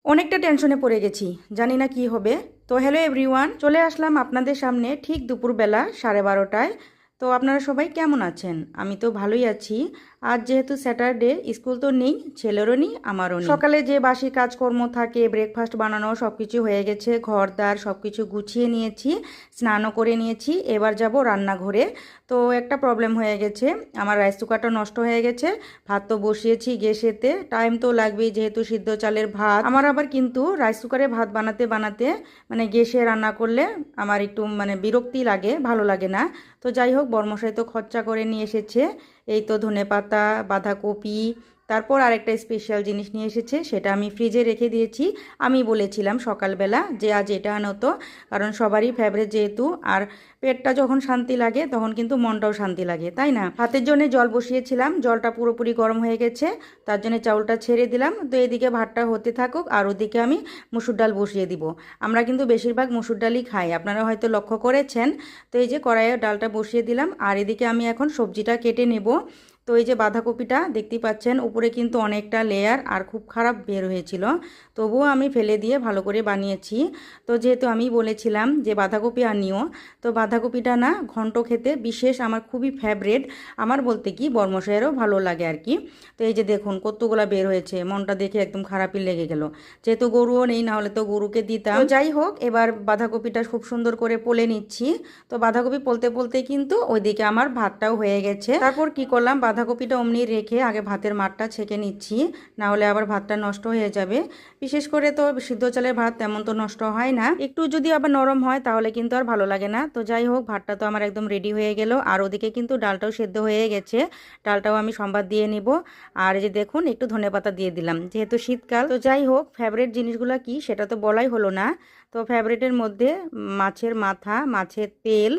অনেকটা টেনশনে পড়ে গেছি, জানি না কি হবে। তো হ্যালো এভরিওয়ান, চলে আসলাম আপনাদের সামনে ঠিক দুপুরবেলা 12:30টায়। তো আপনারা সবাই কেমন আছেন? আমি তো ভালোই আছি। আজ যেহেতু স্যাটারডে, স্কুল তো নেই, ছেলেরও নেই আমারও নেই। সকালে যে বাসি কাজকর্ম থাকে, ব্রেকফাস্ট বানানো সব কিছু হয়ে গেছে, ঘরদার সব কিছু গুছিয়ে নিয়েছি, স্নানও করে নিয়েছি। এবার যাব রান্নাঘরে। তো একটা প্রবলেম হয়ে গেছে, আমার রাইস কুকারটা নষ্ট হয়ে গেছে। ভাত তো বসিয়েছি গ্যাসেতে, টাইম তো লাগবেই যেহেতু সিদ্ধ চালের ভাত। আমার আবার কিন্তু রাইস কুকারে ভাত বানাতে বানাতে মানে গ্যাসে রান্না করলে আমার একটু মানে বিরক্তি লাগে, ভালো লাগে না। তো যাই হোক, বর্মশাই তো খরচা করে নিয়ে এসেছে। এই তো ধনেপাতা, বাঁধাকপি, তারপর আরেকটা স্পেশাল জিনিস নিয়ে এসেছে, সেটা আমি ফ্রিজে রেখে দিয়েছি। আমি বলেছিলাম সকালবেলা যে আজ এটা আনো তো, কারণ সবারই ফেভারিট যেহেতু। আর পেটটা যখন শান্তি লাগে তখন কিন্তু মনটাও শান্তি লাগে, তাই না? ভাতের জন্য জল বসিয়েছিলাম, জলটা পুরোপুরি গরম হয়ে গেছে, তার জন্য চাউলটা ছেড়ে দিলাম। তো এদিকে ভাতটা হতে থাকুক, আর ওদিকে আমি মুসুর ডাল বসিয়ে দিব। আমরা কিন্তু বেশিরভাগ মুসুর ডালই খাই, আপনারা হয়তো লক্ষ্য করেছেন। তো এই যে কড়াইয়ে ডালটা বসিয়ে দিলাম, আর এদিকে আমি এখন সবজিটা কেটে নেব। তো এই যে বাঁধাকপিটা দেখতেই পাচ্ছেন, উপরে কিন্তু অনেকটা লেয়ার আর খুব খারাপ বের হয়েছিল, তবুও আমি ফেলে দিয়ে ভালো করে বানিয়েছি। তো যেহেতু আমি বলেছিলাম যে বাঁধাকপি আনিও, তো বাঁধাকপিটা না ঘন্ট খেতে বিশেষ আমার খুবই ফেভারিট। আমার বলতে কি বর্মশাইয়েরও ভালো লাগে আর কি। তো এই যে দেখুন কতগুলা বের হয়েছে, মনটা দেখে একদম খারাপই লেগে গেল। যেহেতু গরুও নেই, না হলে তো গরুকে দিতাম। তো যাই হোক, এবার বাঁধাকপিটা খুব সুন্দর করে পলে নিচ্ছি। তো বাঁধাকপি পলতে পলতে কিন্তু ওইদিকে আমার ভাতটাও হয়ে গেছে। তারপর কি করলাম, বাঁধাকপিটা অমনি রেখে আগে ভাতের মাঠটা ছেঁকে নিচ্ছি, না হলে আবার ভাতটা নষ্ট হয়ে যাবে। বিশেষ করে তো সিদ্ধ চালের ভাত তেমন তো নষ্ট হয় না, একটু যদি আবার নরম হয় তাহলে কিন্তু আর ভালো লাগে না। তো যাই হোক, ভাতটা তো আমার একদম রেডি হয়ে গেল, আর ওদিকে কিন্তু ডালটাও সেদ্ধ হয়ে গেছে। ডালটাও আমি সম্বাদ দিয়ে নিব। আর এই যে দেখুন, একটু ধনেপাতা দিয়ে দিলাম যেহেতু শীতকাল। তো যাই হোক, ফেভারিট জিনিসগুলো কি সেটা তো বলাই হলো না। তো ফেভারিটের মধ্যে মাছের মাথা, মাছের তেল,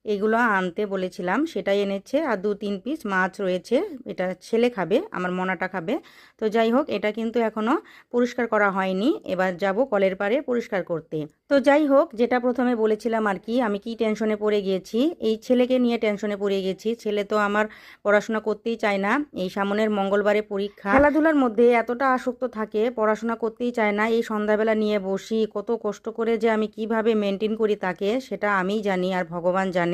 এগুলো আনতে বলেছিলাম, সেটাই এনেছে। আর 2-3 পিস মাছ রয়েছে, এটা ছেলে খাবে, আমার মনাটা খাবে। তো যাই হোক, এটা কিন্তু এখনও পরিষ্কার করা হয়নি, এবার যাব কলের পাড়ে পরিষ্কার করতে। তো যাই হোক, যেটা প্রথমে বলেছিলাম আর কি, আমি কি টেনশনে পড়ে গিয়েছি, এই ছেলেকে নিয়ে টেনশনে পড়ে গেছি। ছেলে তো আমার পড়াশোনা করতেই চায় না, এই সামনের মঙ্গলবারে পরীক্ষা। খেলাধুলার মধ্যে এতটা আসক্ত থাকে, পড়াশোনা করতেই চায় না। এই সন্ধ্যাবেলা নিয়ে বসি, কত কষ্ট করে যে আমি কিভাবে মেনটেন করি তাকে, সেটা আমিই জানি আর ভগবান জানে।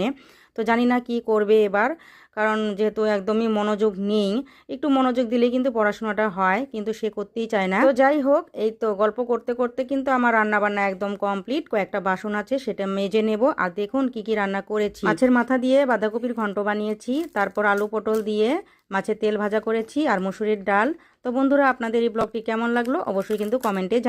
তো জানি না কি করবে এবার, কারণ যেহেতু একদমই মনোযোগ নেই। একটু মনোযোগ দিলেই কিন্তু পড়াশোনাটা হয়, কিন্তু সে করতেই চায় না। তো যাই হোক, এই তো গল্প করতে করতে কিন্তু আমার রান্না বান্না একদম কমপ্লিট। কয়েকটা বাসন আছে, সেটা মেজে নেব। আর দেখুন কি কি রান্না করেছি, মাছের মাথা দিয়ে বাঁধাকপির ঘন্ট বানিয়েছি, তারপর আলু পটল দিয়ে মাছের তেল ভাজা করেছি, আর মসুরির ডাল। তো বন্ধুরা, আপনাদের এই ব্লগটি কেমন লাগলো অবশ্যই কিন্তু কমেন্টে জানাবেন।